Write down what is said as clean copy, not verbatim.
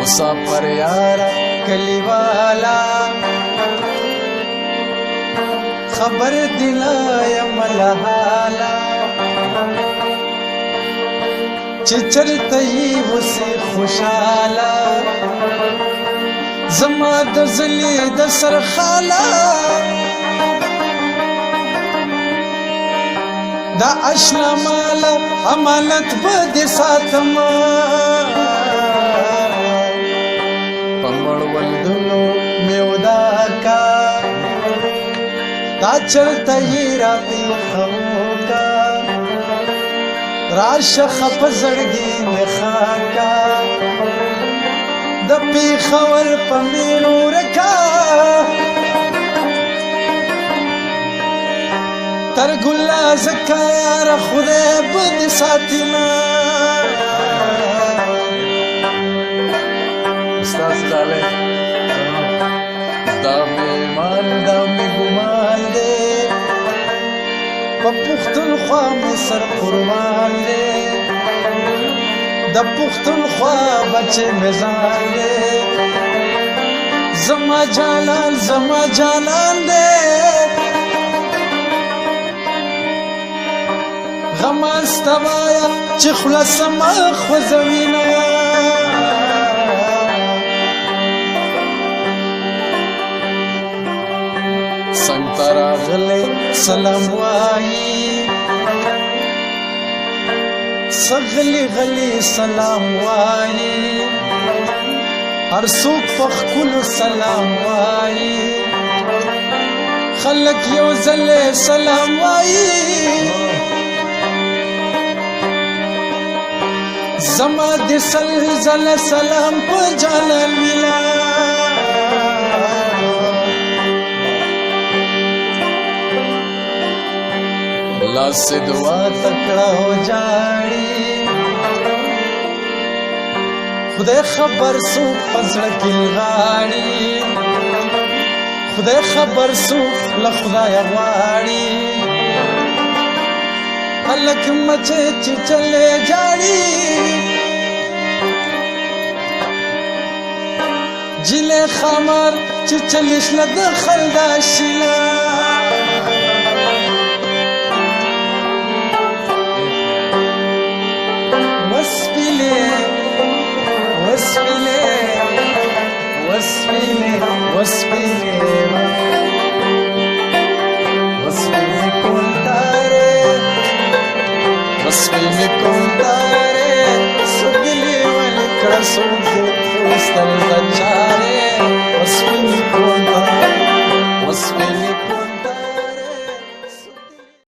مسافر یارا کلیوالا خبر دلا یم لحالا چې چرته یې وسې خوشاله زما د زلې د سرخاله دا اشنا مالا امانت به دې ساتما په مړوندونو مې ودا کا دا چرته یې راپېښو کا راشه خپ زړګي مې خاکا د پېښور په میړو رکا تر ګلا زکا یار خدای به دې ساتینا استاد ډاله دا مې مان دا مې ګمان دې په پښتونخوا مې سر قربان دی د پښتونخوا بچې مې ځان دی زما جانان دی غمان ستوایا چې خوله سما خوځوینه څنګ ته راغلی سلام وایي سغلی غلی سلام وایي هر څوک په ښکلو سلام وایي خلک یو ځل سلام وایي زما د سلزل سلام په جانان وینا لاس دعا تکړه هو جاړي خدای خبر سو پزړه کې غاړي خدای خبر سو له خدای غواړي هلک مچې چې چلے جاړي جله خمر چې چلیش نه د خلدا شیلا وسپینې کوم تارې سګلې ولې کړه سوګ خو ستل